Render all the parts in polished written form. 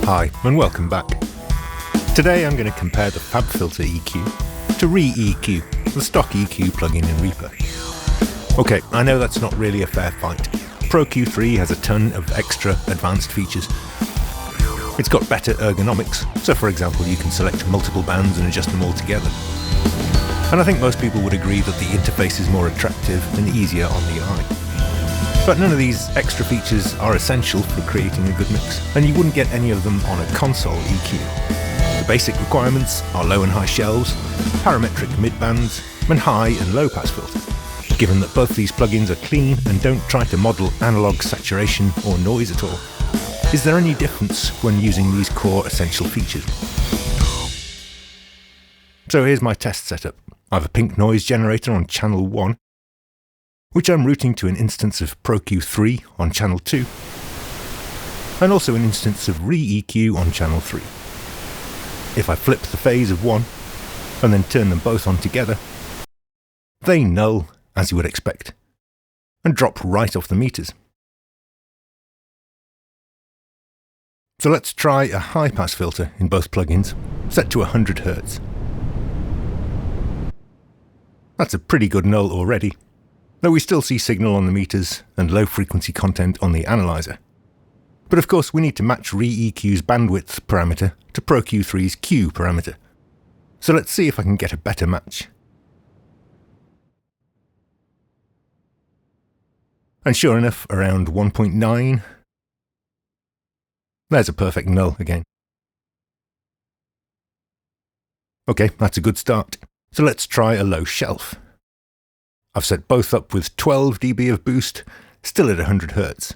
Hi, and welcome back. Today I'm going to compare the FabFilter EQ to Re-EQ, the stock EQ plugin in Reaper. Okay, I know that's not really a fair fight. Pro Q3 has a ton of extra advanced features. It's got better ergonomics, so for example you can select multiple bands and adjust them all together. And I think most people would agree that the interface is more attractive and easier on the eye. But none of these extra features are essential for creating a good mix, and you wouldn't get any of them on a console EQ. The basic requirements are low and high shelves, parametric midbands, and high and low pass filter. Given that both these plugins are clean and don't try to model analog saturation or noise at all, is there any difference when using these core essential features? So here's my test setup. I have a pink noise generator on channel 1, which I'm routing to an instance of Pro Q3 on channel 2, and also an instance of Re-EQ on channel 3. If I flip the phase of one, and then turn them both on together, they null, as you would expect, and drop right off the meters. So let's try a high-pass filter in both plugins, set to 100 Hz. That's a pretty good null already, though we still see signal on the meters and low-frequency content on the analyzer. But of course we need to match Re-EQ's bandwidth parameter to Pro Q3's Q parameter. So let's see if I can get a better match. And sure enough, around 1.9, there's a perfect null again. Okay, that's a good start. So let's try a low shelf. I've set both up with 12 dB of boost, still at 100 Hz.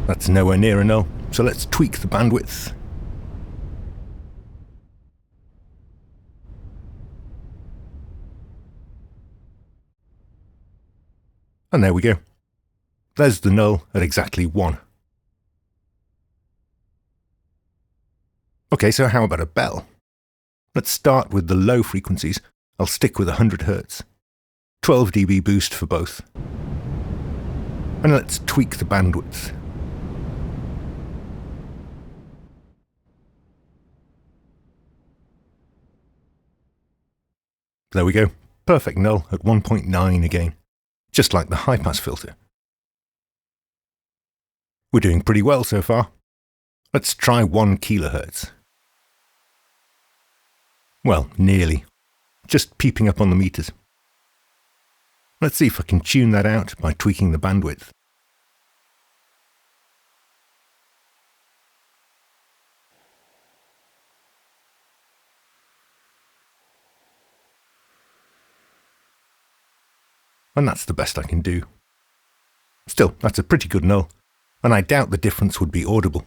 That's nowhere near a null, so let's tweak the bandwidth. And there we go. There's the null at exactly 1. Okay, so how about a bell? Let's start with the low frequencies. I'll stick with 100 Hz. 12 dB boost for both. And let's tweak the bandwidth. There we go. Perfect null at 1.9 again. Just like the high-pass filter. We're doing pretty well so far. Let's try 1 kHz. Well, nearly. Just peeping up on the meters. Let's see if I can tune that out by tweaking the bandwidth. And that's the best I can do. Still, that's a pretty good null, and I doubt the difference would be audible.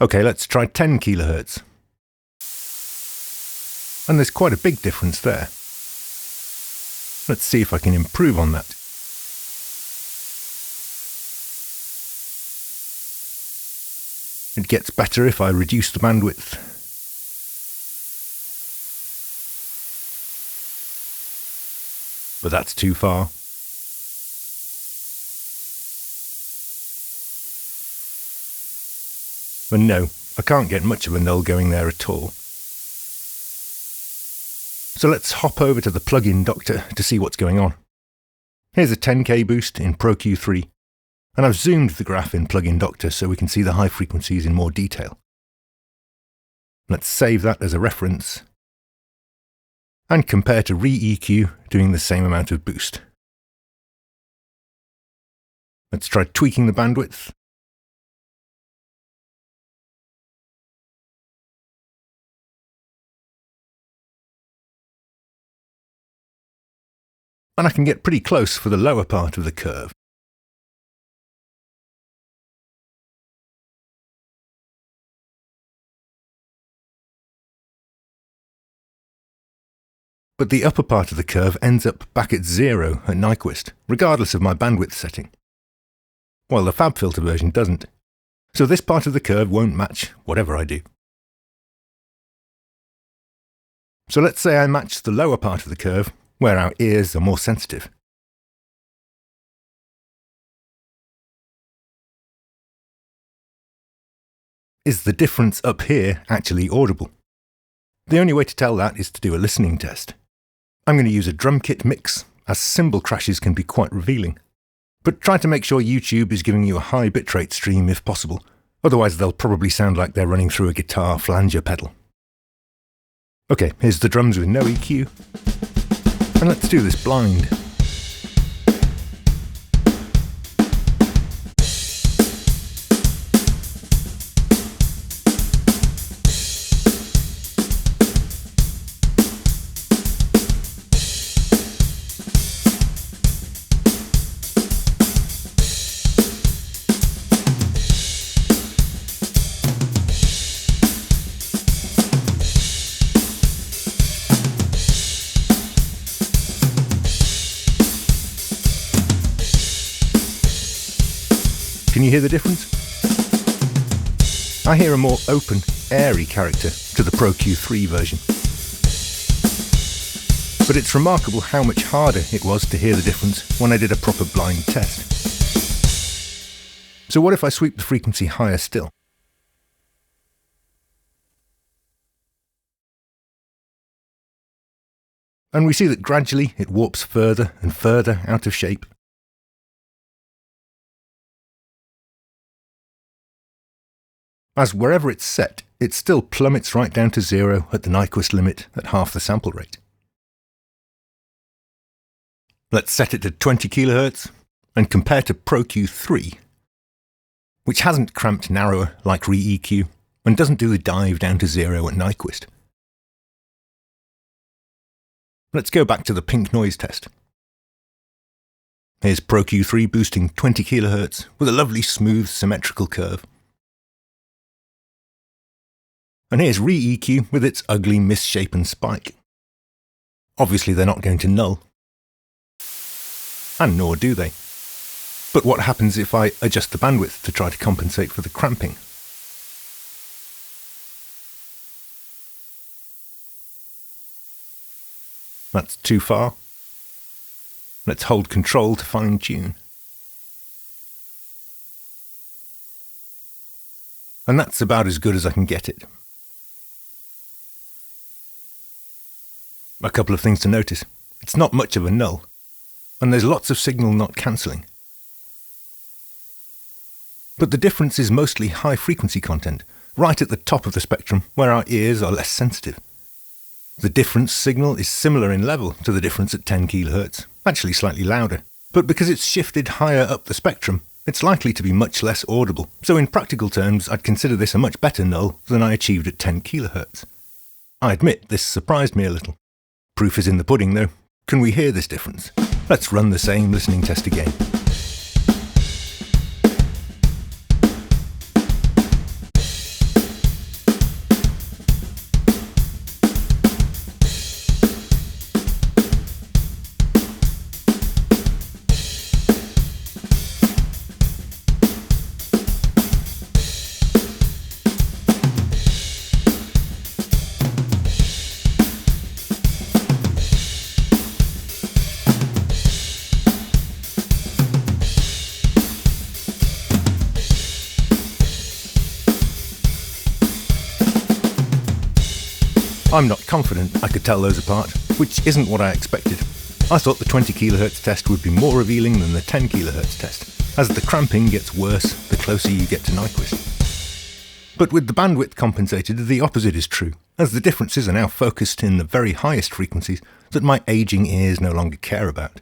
Okay, let's try 10 kHz. And there's quite a big difference there. Let's see if I can improve on that. It gets better if I reduce the bandwidth. But that's too far. But no, I can't get much of a null going there at all. So let's hop over to the plugin doctor to see what's going on. Here's a 10K boost in Pro Q3, and I've zoomed the graph in plugin doctor so we can see the high frequencies in more detail. Let's save that as a reference, and compare to Re-EQ doing the same amount of boost. Let's try tweaking the bandwidth. And I can get pretty close for the lower part of the curve. But the upper part of the curve ends up back at 0 at Nyquist, regardless of my bandwidth setting. While the FabFilter version doesn't. So this part of the curve won't match whatever I do. So let's say I match the lower part of the curve, where our ears are more sensitive. is the difference up here actually audible? The only way to tell that is to do a listening test. I'm going to use a drum kit mix, as cymbal crashes can be quite revealing. But try to make sure YouTube is giving you a high bitrate stream if possible, otherwise they'll probably sound like they're running through a guitar flanger pedal. Okay, here's the drums with no EQ, and let's do this blind. Can you hear the difference? I hear a more open, airy character to the Pro Q3 version. But it's remarkable how much harder it was to hear the difference when I did a proper blind test. So what if I sweep the frequency higher still? And we see that gradually it warps further and further out of shape. As wherever it's set, it still plummets right down to zero at the Nyquist limit at half the sample rate. Let's set it to 20 kHz and compare to Pro Q3, which hasn't cramped narrower like Re-EQ and doesn't do the dive down to zero at Nyquist. Let's go back to the pink noise test. Here's Pro Q3 boosting 20 kHz with a lovely smooth symmetrical curve. And here's Re-EQ with its ugly misshapen spike. Obviously they're not going to null. And nor do they. But what happens if I adjust the bandwidth to try to compensate for the cramping? That's too far. Let's hold Control to fine tune. And that's about as good as I can get it. A couple of things to notice. It's not much of a null, and there's lots of signal not cancelling. But the difference is mostly high frequency content, right at the top of the spectrum where our ears are less sensitive. The difference signal is similar in level to the difference at 10 kHz, actually slightly louder, but because it's shifted higher up the spectrum, it's likely to be much less audible, so in practical terms I'd consider this a much better null than I achieved at 10 kHz. I admit this surprised me a little. Proof is in the pudding though. Can we hear this difference? Let's run the same listening test again. I'm not confident I could tell those apart, which isn't what I expected. I thought the 20 kHz test would be more revealing than the 10 kHz test, as the cramping gets worse the closer you get to Nyquist. But with the bandwidth compensated, the opposite is true, as the differences are now focused in the very highest frequencies that my aging ears no longer care about.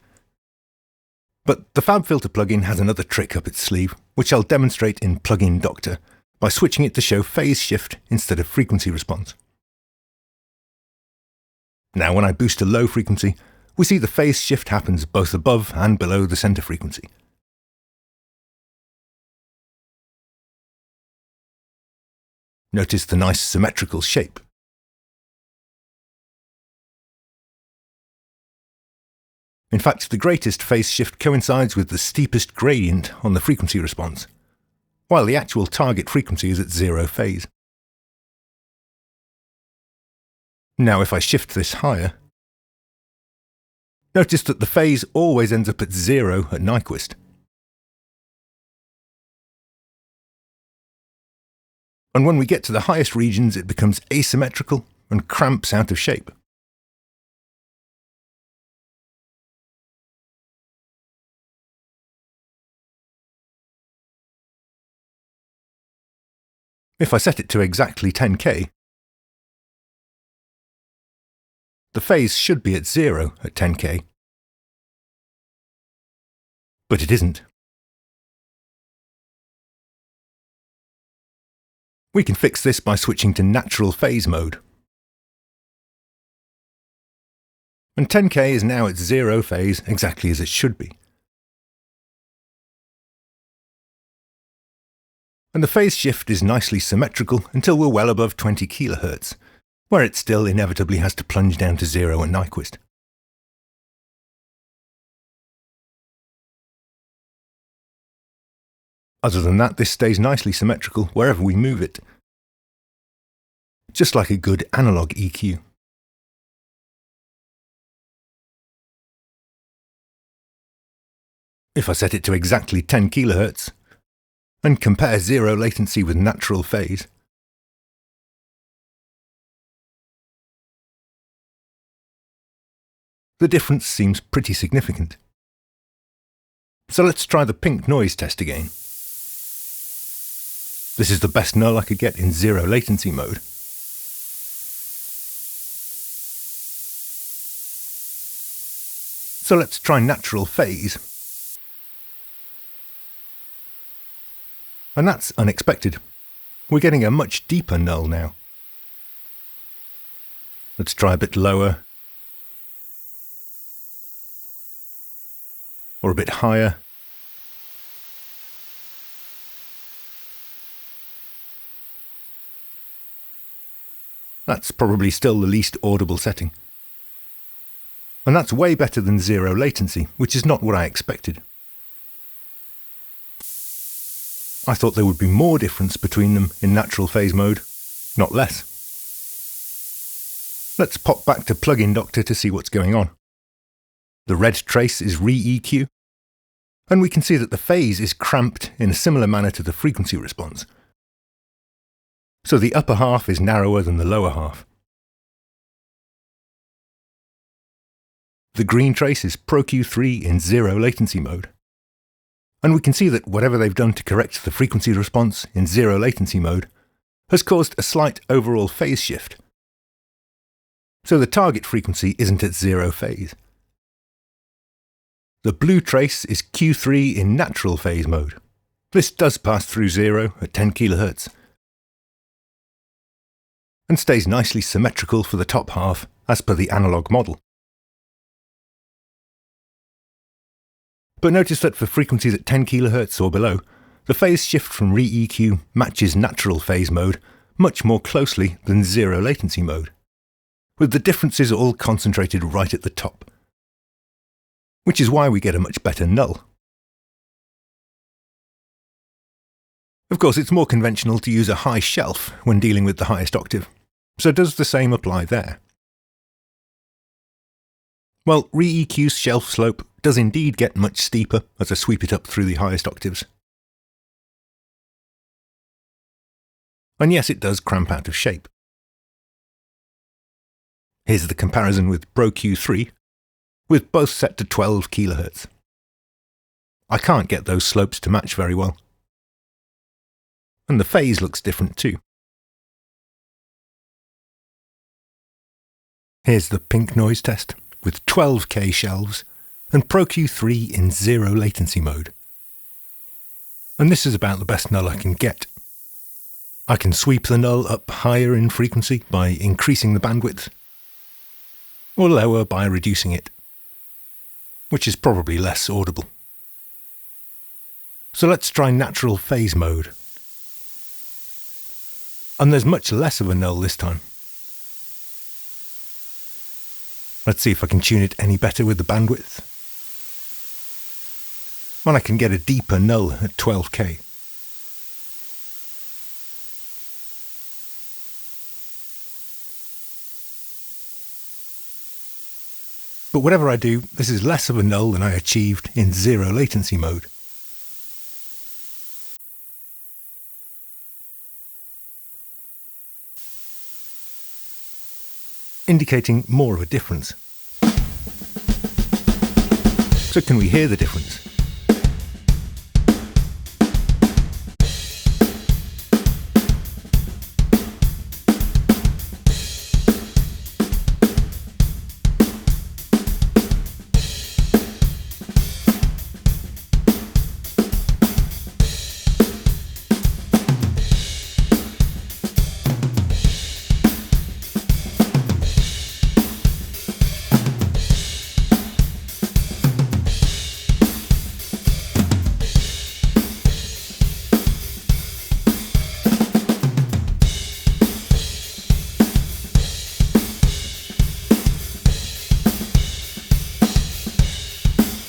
But the FabFilter plugin has another trick up its sleeve, which I'll demonstrate in Plugin Doctor by switching it to show phase shift instead of frequency response. Now when I boost a low frequency, we see the phase shift happens both above and below the center frequency. Notice the nice symmetrical shape. In fact, the greatest phase shift coincides with the steepest gradient on the frequency response, while the actual target frequency is at zero phase. Now if I shift this higher, notice that the phase always ends up at zero at Nyquist. And when we get to the highest regions, it becomes asymmetrical and cramps out of shape. If I set it to exactly 10K, the phase should be at 0 at 10K, but it isn't. We can fix this by switching to natural phase mode. And 10K is now at 0 phase, exactly as it should be. And the phase shift is nicely symmetrical until we're well above 20 kHz, where it still inevitably has to plunge down to 0 at Nyquist. Other than that, this stays nicely symmetrical wherever we move it, just like a good analog EQ. If I set it to exactly 10 kHz and compare 0 latency with natural phase, the difference seems pretty significant. So let's try the pink noise test again. This is the best null I could get in 0 latency mode. So let's try natural phase. And that's unexpected. We're getting a much deeper null now. Let's try a bit lower. Or a bit higher. That's probably still the least audible setting. And that's way better than 0 latency, which is not what I expected. I thought there would be more difference between them in natural phase mode, not less. Let's pop back to Plugin Doctor to see what's going on. The red trace is re-EQ, and we can see that the phase is cramped in a similar manner to the frequency response. So the upper half is narrower than the lower half. The green trace is ProQ3 in 0 latency mode. And we can see that whatever they've done to correct the frequency response in 0 latency mode has caused a slight overall phase shift. So the target frequency isn't at 0 phase. The blue trace is Q3 in natural phase mode. This does pass through 0 at 10 kHz. And stays nicely symmetrical for the top half as per the analog model. But notice that for frequencies at 10 kHz or below, the phase shift from re-EQ matches natural phase mode much more closely than 0 latency mode, with the differences all concentrated right at the top. Which is why we get a much better null. Of course, it's more conventional to use a high shelf when dealing with the highest octave. So does the same apply there? Well, re-EQ's shelf slope does indeed get much steeper as I sweep it up through the highest octaves. And yes, it does cramp out of shape. Here's the comparison with ProQ3, with both set to 12 kHz. I can't get those slopes to match very well. And the phase looks different too. Here's the pink noise test with 12K shelves and ProQ3 in 0 latency mode. And this is about the best null I can get. I can sweep the null up higher in frequency by increasing the bandwidth, or lower by reducing it, which is probably less audible. So let's try natural phase mode. And there's much less of a null this time. Let's see if I can tune it any better with the bandwidth. And I can get a deeper null at 12K. But whatever I do, this is less of a null than I achieved in 0 latency mode. indicating more of a difference. So can we hear the difference?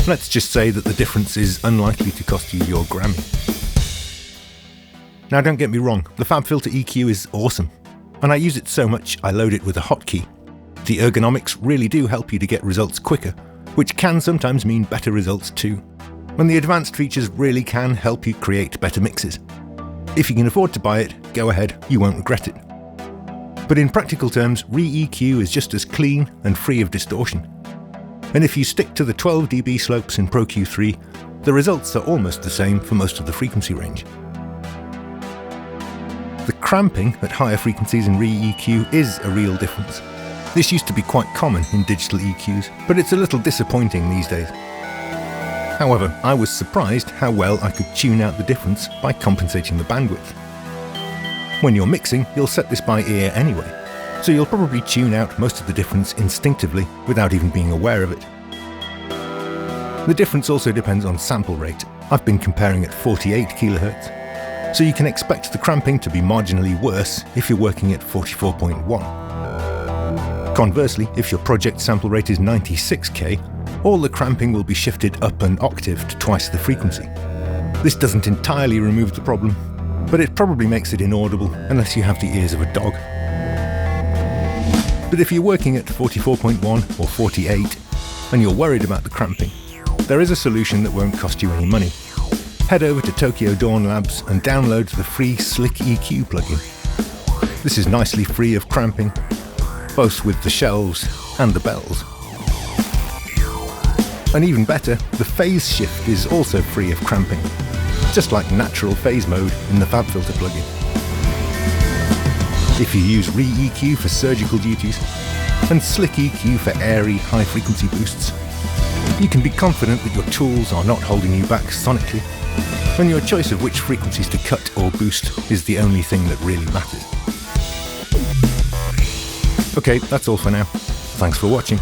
Let's just say that the difference is unlikely to cost you your Grammy. Now don't get me wrong, the FabFilter EQ is awesome, and I use it so much I load it with a hotkey. The ergonomics really do help you to get results quicker, which can sometimes mean better results too. And the advanced features really can help you create better mixes. If you can afford to buy it, go ahead, you won't regret it. But in practical terms, Re-EQ is just as clean and free of distortion. And if you stick to the 12 dB slopes in Pro Q3, the results are almost the same for most of the frequency range. The cramping at higher frequencies in Re-EQ is a real difference. This used to be quite common in digital EQs, but it's a little disappointing these days. However, I was surprised how well I could tune out the difference by compensating the bandwidth. When you're mixing, you'll set this by ear anyway, so you'll probably tune out most of the difference instinctively without even being aware of it. The difference also depends on sample rate. I've been comparing at 48 kHz, so you can expect the cramping to be marginally worse if you're working at 44.1. Conversely, if your project sample rate is 96K, all the cramping will be shifted up an octave to twice the frequency. This doesn't entirely remove the problem, but it probably makes it inaudible unless you have the ears of a dog. But if you're working at 44.1 or 48 and you're worried about the cramping, there is a solution that won't cost you any money. Head over to Tokyo Dawn Labs and download the free Slick EQ plugin. This is nicely free of cramping, both with the shelves and the bells. And even better, the phase shift is also free of cramping, just like natural phase mode in the FabFilter plugin. If you use Re-EQ for surgical duties and Slick EQ for airy, high-frequency boosts, you can be confident that your tools are not holding you back sonically, and your choice of which frequencies to cut or boost is the only thing that really matters. Okay, that's all for now. Thanks for watching.